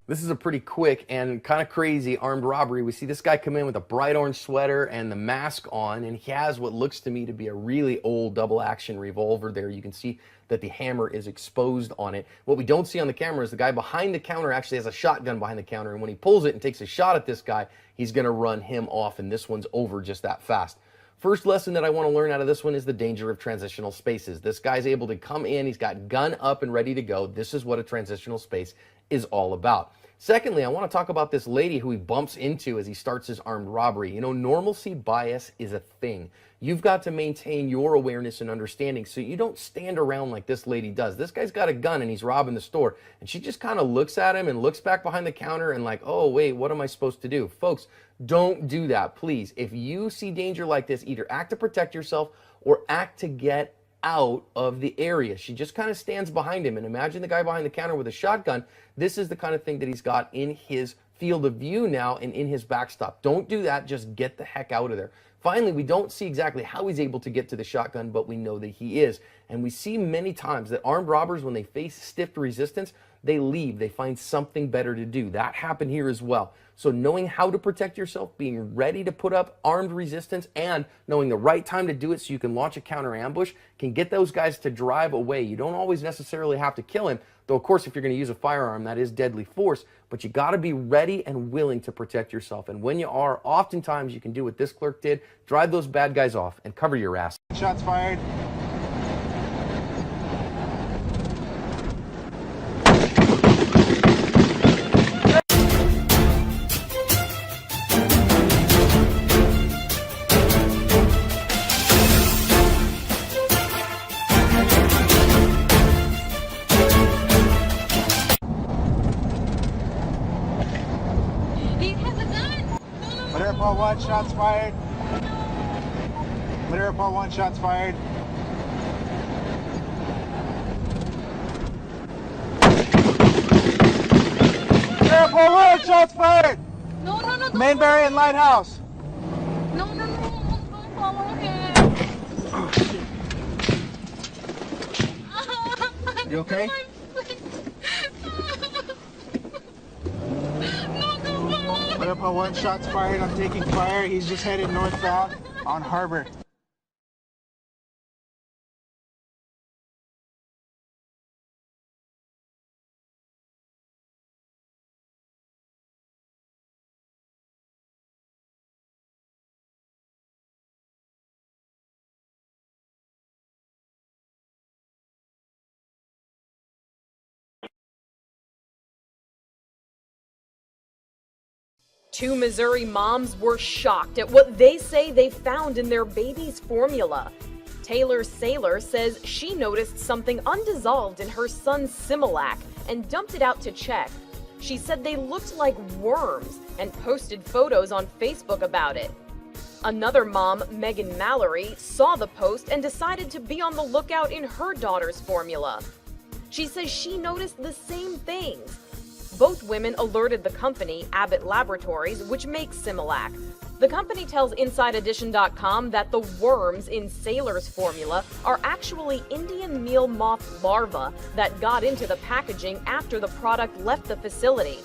This is a pretty quick and kind of crazy armed robbery. We see this guy come in with a bright orange sweater and the mask on, and he has what looks to me to be a really old double action revolver there. You can see that the hammer is exposed on it. What we don't see on the camera is the guy behind the counter actually has a shotgun behind the counter, and when he pulls it and takes a shot at this guy, he's gonna run him off, and this one's over just that fast. First lesson that I want to learn out of this one is the danger of transitional spaces. This guy's able to come in, he's got gun up and ready to go. This is what a transitional space is all about. Secondly, I want to talk about this lady who he bumps into as he starts his armed robbery. You know, normalcy bias is a thing. You've got to maintain your awareness and understanding so you don't stand around like this lady does. This guy's got a gun and he's robbing the store, and she just kind of looks at him and looks back behind the counter and like, oh wait, what am I supposed to do? Folks, don't do that, please. If you see danger like this, either act to protect yourself or act to get out of the area. She just kind of stands behind him, and imagine the guy behind the counter with a shotgun. This is the kind of thing that he's got in his field of view now and in his backstop. Don't do that. Just get the heck out of there. Finally, we don't see exactly how he's able to get to the shotgun, but we know that he is. And we see many times that armed robbers, when they face stiff resistance, they leave. They find something better to do. That happened here as well. So knowing how to protect yourself, being ready to put up armed resistance, and knowing the right time to do it so you can launch a counter ambush can get those guys to drive away. You don't always necessarily have to kill him, though of course if you're going to use a firearm, that is deadly force, but you got to be ready and willing to protect yourself. And when you are, oftentimes you can do what this clerk did, drive those bad guys off and cover your ass. Shots fired. Airport 1, shots fired. Airport 1, shots fired. Airport 1, shots fired. No, Mainbury and Lighthouse. No, don't follow him. You okay? Airport 1, shots fired. I'm taking fire. He's just headed northbound on Harbor. Two Missouri moms were shocked at what they say they found in their baby's formula. Taylor Saylor says she noticed something undissolved in her son's Similac and dumped it out to check. She said they looked like worms and posted photos on Facebook about it. Another mom, Megan Mallory, saw the post and decided to be on the lookout in her daughter's formula. She says she noticed the same things. Both women alerted the company, Abbott Laboratories, which makes Similac. The company tells InsideEdition.com that the worms in Saylor's formula are actually Indian meal moth larvae that got into the packaging after the product left the facility.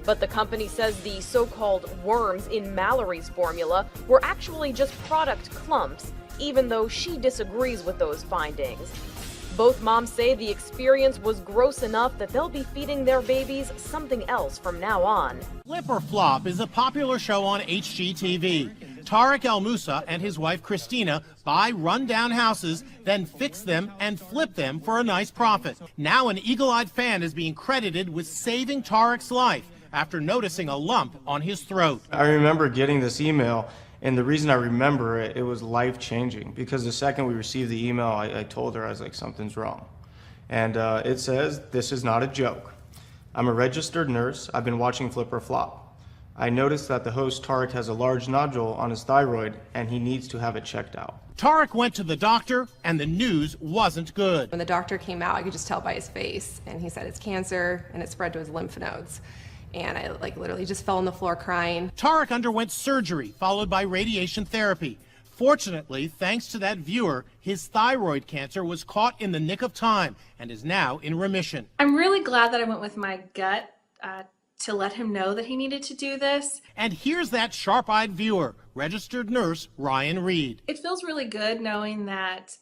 But the company says the so-called worms in Mallory's formula were actually just product clumps, even though she disagrees with those findings. Both moms say the experience was gross enough that they'll be feeding their babies something else from now on. Flip or Flop is a popular show on HGTV. Tariq El Moussa and his wife Christina buy run-down houses, then fix them and flip them for a nice profit. Now an eagle-eyed fan is being credited with saving Tariq's life after noticing a lump on his throat. I remember getting this email, and the reason I remember it, it was life-changing, because the second we received the email, I told her, I was like, something's wrong. And it says, "This is not a joke. I'm a registered nurse. I've been watching Flip or Flop. I noticed that the host Tariq has a large nodule on his thyroid, and he needs to have it checked out." Tariq went to the doctor, and the news wasn't good. When the doctor came out, I could just tell by his face, and he said it's cancer, and it spread to his lymph nodes. And I literally just fell on the floor crying. Tariq underwent surgery, followed by radiation therapy. Fortunately, thanks to that viewer, his thyroid cancer was caught in the nick of time and is now in remission. I'm really glad that I went with my gut to let him know that he needed to do this. And here's that sharp-eyed viewer, registered nurse Ryan Reed. It feels really good knowing that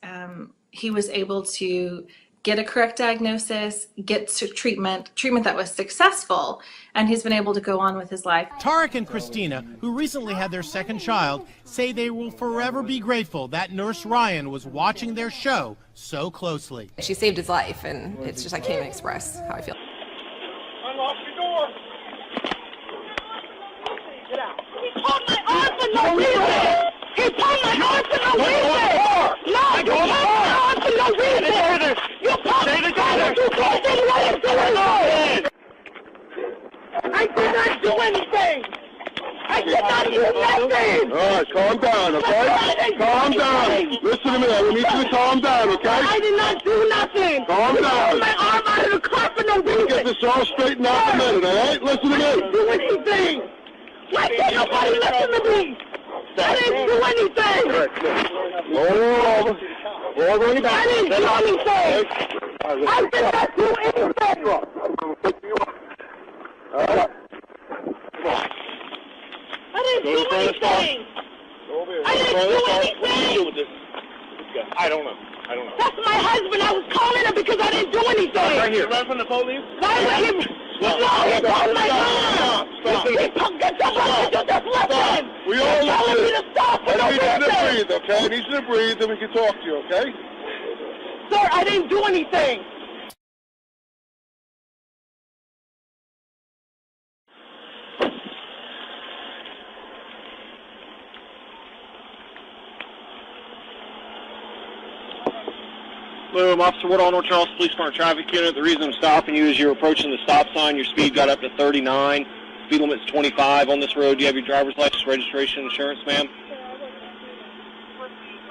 he was able to get a correct diagnosis, get to treatment that was successful, and he's been able to go on with his life. Tarek and Christina, who recently had their second child, say they will forever be grateful that Nurse Ryan was watching their show so closely. She saved his life, and it's just, I can't even express how I feel. Unlock your door. Get out. He pulled my arm for no reason. He pulled my arm for no reason. No, you pulled my arm for no reason. You pulled my arm. You can't say what I'm doing. I did not do anything. I did not do nothing. All right, calm down, okay? Calm down. Listen to me. I need you to calm down, okay? I did not do nothing. Calm You down. pulled my arm out of the car for no reason. We'll get this all straightened out in a minute, all right? Listen to I didn't me. do anything. Why can't nobody listen to me? I didn't do anything. Roll over. Roll over on your back. I didn't do anything. I did not do anything. All right. I didn't do anything. I didn't do anything. I don't know. That's my husband. I was calling him because I didn't do anything. Right here. Run from the police? Why would he? No, he called my mom. Get the fuck. You just listen. We all You're telling me listen. to stop for no I need you to reason. breathe, okay? I need you to breathe, and we can talk to you, okay? Sir, I didn't do anything. Hello, I'm Officer Woodall, North Charleston Police Department Traffic Unit. The reason I'm stopping you is you're approaching the stop sign. Your speed got up to 39. Speed limit's 25 on this road. Do you have your driver's license, registration, insurance, ma'am?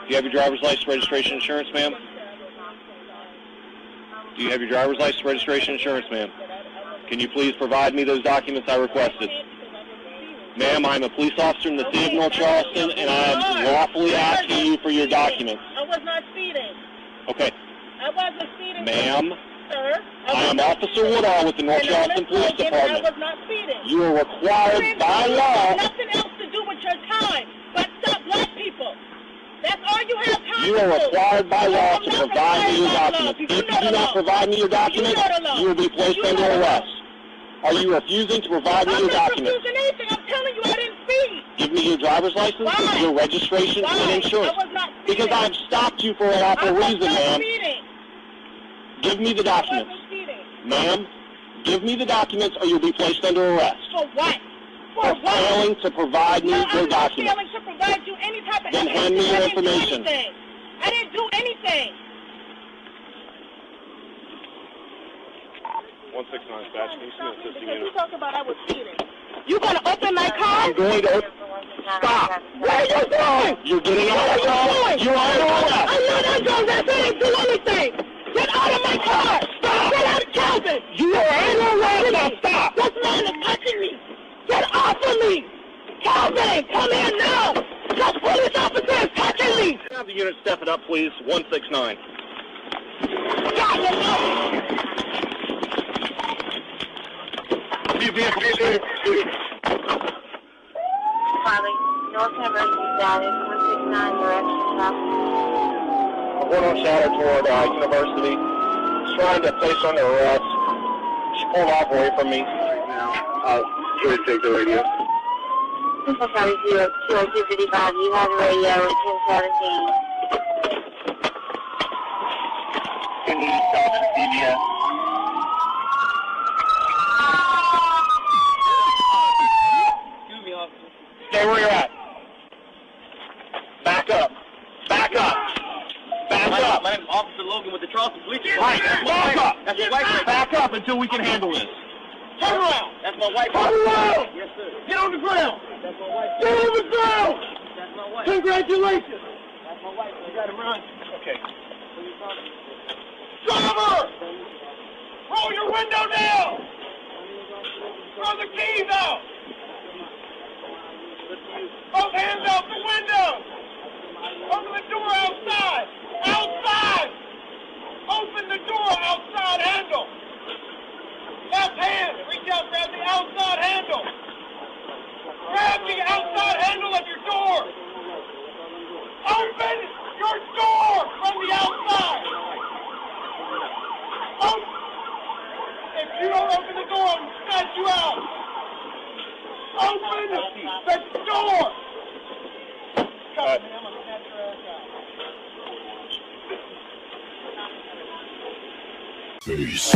Do you have your driver's license, registration, insurance, ma'am? Do you have your driver's license, registration, insurance, ma'am? Can you please provide me those documents I requested? Ma'am, I'm a police officer in the city of North Charleston, and I'm lawfully asking you for your documents. I was not speeding. Okay. I wasn't speeding. Ma'am, Sir, I am Officer Woodall with the North Charleston Police Department. I was not speeding. You are required by law. Nothing else to do with your time but stop black people. That's all you have time You to are do. required by law to I'm not provide me your required by law. documents. You If you know do the not law. provide me your documents, You know the law. you will be placed You under know the law. arrest. Are you refusing to provide me I'm your not documents? refusing anything. I'm telling you I didn't speed. Give me your driver's license, Why? your registration, Why? and insurance. I was not speeding. Because I've stopped you for a lawful I was reason, not ma'am. speeding. Give me the I documents. wasn't speeding. Ma'am, give me the documents or you'll be placed under arrest. For what? For For what? failing to provide me No, your I'm not documents. failing to provide you any type of Then evidence. hand me your I didn't do information. anything. I didn't do anything. 169 dispatch. Can you see Stop me the assisting because you unit? talk about I was speeding. You gonna open my car? I'm going to stop. What are you doing? You're getting out of What are you doing? You're under arrest. I'm not under arrest. I didn't do anything. Get out of my car. Stop. Get out of Calvin. You are under arrest. Now stop. This man is touching me. Get off of me. Calvin, come here now. This police officer is touching me. Have the unit step it up, please. 169. Stop it. Charlie, North University data, 169 direction traffic. I'm going on shadow toward University. She's trying to place her under arrest. She pulled off away from me. Please take the radio. Central Charlie 0255, you have the radio at 1017. Can you stop at CBS? Stay where you're at. Back up. Back up. Back up. My name is Officer Logan with the Charleston Police Right. Department. Back up. That's your wife right Back up until we can handle this. Turn around. That's my wife. Turn around. Yes, sir. Get on the ground. That's my wife. Get on the ground. That's my wife. Congratulations. That's my wife. You got him run. Okay. Driver! Roll your window down! Throw the keys out! Both hands out the window! Open the door outside! Outside! Open the door outside handle! Left hand! Reach out, grab the outside handle! Grab the outside handle of your door! Open your door from the outside! If you don't open the door, I'll snatch you out! Open the door! Cut. I'm gonna snatch your ass out. Peace.